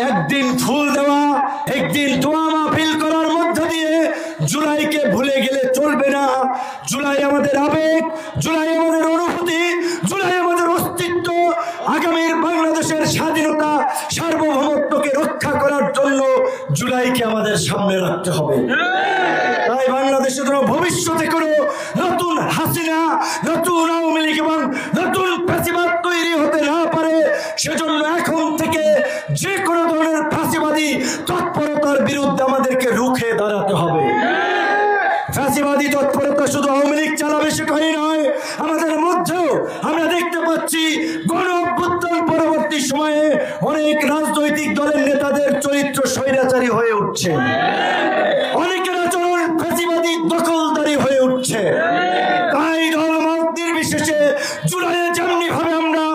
একদিন ফুল দেওয়া, একদিন দোয়া মাহফিল করার মধ্য দিয়ে জুলাইকে ভুলে গেলে চলবে না। জুলাই আমাদের আবেগ, জুলাই আমাদের অনুভূতি, জুলাই আমাদের অস্তিত্ব। আগামীর বাংলাদেশের স্বাধীনতা সার্বভৌমত্বকে রক্ষা করার জন্য জুলাইকে আমাদের সামনে রাখতে হবে। তাই বাংলাদেশের ভবিষ্যতে কোনো নতুন হাসিনা, নতুন আওয়ামী লীগ এবং নতুন ফ্যাসিবাদ তৈরি হতে না পারে, সেজন্য এখন থেকে যে কোনো ধরনের ফ্যাসিবাদী তৎপরতার বিরুদ্ধে আমাদেরকে রুখে দাঁড়াতে হবে। ফ্যাসিবাদী তৎপরতা শুধু আওয়ামী লীগ চালাবে সেটাই নয়, আমাদের মধ্যেও আমরা দেখতে পাচ্ছি গণ অভ্যুত্থান পরবর্তী সময়ে অনেক রাজনৈতিক দলের নেতাদের চরিত্র স্বৈরাচারী হয়ে উঠছে, অনেকের আচরণ ফ্যাসিবাদী দখলদারি হয়ে উঠছে। তাই দলমত নির্বিশেষে জুলাইয়ে যেমনি ভাবে আমরা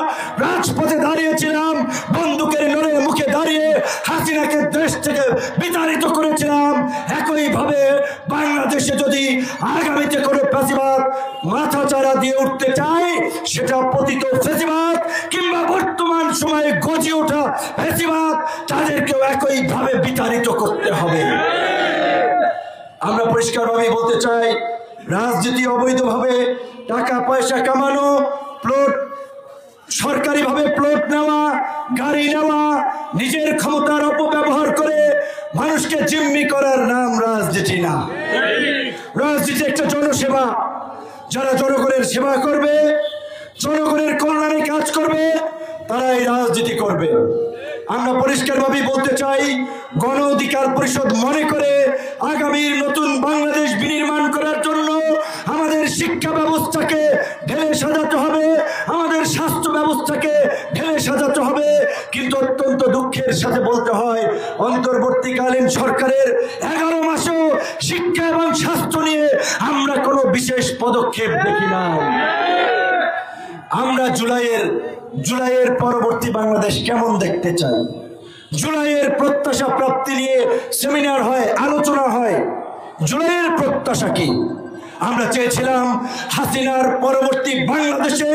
রাজপথে দাঁড়িয়েছিলাম, বন্দুকের নড়ে মুখে দাঁড়িয়ে হাসিনাকে দেশ থেকে বিতাড়িত করেছিলাম, একইভাবে বাংলাদেশে যদি আগামীতে কোনো ফ্যাসিবাদ মাথাচাড়া দিয়ে উঠতে চায়, সেটা পতিত ফ্যাসিবাদ কিংবা বর্তমান সময়ে গজে ওঠা ফ্যাসিবাদ, তাদেরকেও একইভাবে বিতাড়িত করতে হবে। আমরা পরিষ্কারভাবে বলতে চাই, রাজনীতি অবৈধভাবে টাকা পয়সা কামানো, প্লট সরকারিভাবে প্লট নেওয়া, গাড়ি নেওয়া, নিজের ক্ষমতার অপব্যবহার করে মানুষকে জিম্মি করার নাম রাজনীতি না। রাজনীতি একটা জনসেবা। যারা জনগণের সেবা করবে, জনগণের কল্যাণে কাজ করবে, তারাই রাজনীতি করবে। আমরা পরিষ্কারভাবে বলতে চাই, গণ অধিকার পরিষদ মনে করে আগামীর নতুন বাংলাদেশ বিনির্মাণ করার জন্য আমাদের শিক্ষা ব্যবস্থাকে ঢেলে সাজাতে হবে, আমাদের স্বাস্থ্য ব্যবস্থাকে ঢেলে সাজাতে হবে। কিন্তু অত্যন্ত দুঃখের সাথে বলতে হয়, অন্তর্বর্তীকালীন সরকারের 11 মাসেও শিক্ষা এবং স্বাস্থ্য নিয়ে আমরা কোনো বিশেষ পদক্ষেপ দেখি না। আমরা জুলাইয়ের পরবর্তী বাংলাদেশ কেমন দেখতে চাই? জুলাইয়ের প্রত্যাশা প্রাপ্তি নিয়ে সেমিনার হয়, আলোচনা হয়। জুলাইয়ের প্রত্যাশা কি? আমরা চেয়েছিলাম হাসিনার পরবর্তী বাংলাদেশে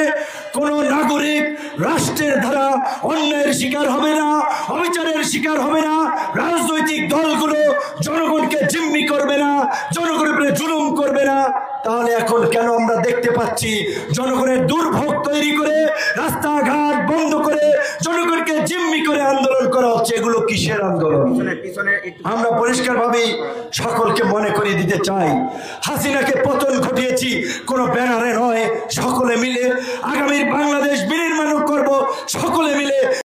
কোনো নাগরিক রাষ্ট্রের দ্বারা অন্যায়ের শিকার হবে না, অবিচারের শিকার হবে না, রাজনৈতিক দলগুলো জনগণকে জিম্মি করবে না, জনগণের উপরে জুলুম করবে না। তাহলে এখন কেন আমরা দেখতে পাচ্ছি জনগণের দুর্ভোগ তৈরি করে, রাস্তাঘাট বন্ধ করে, জনগণকে জিম্মি করে আন্দোলন করা হচ্ছে? এগুলো কিসের আন্দোলন? আমরা পরিষ্কারভাবে সকলকে মনে করিয়ে দিতে চাই, হাসিনাকে পতন ঘটিয়েছি কোনো ব্যানারে নয়, সকলে মিলে আগামীর বাংলাদেশ বিনির্মাণ করব, সকলে মিলে।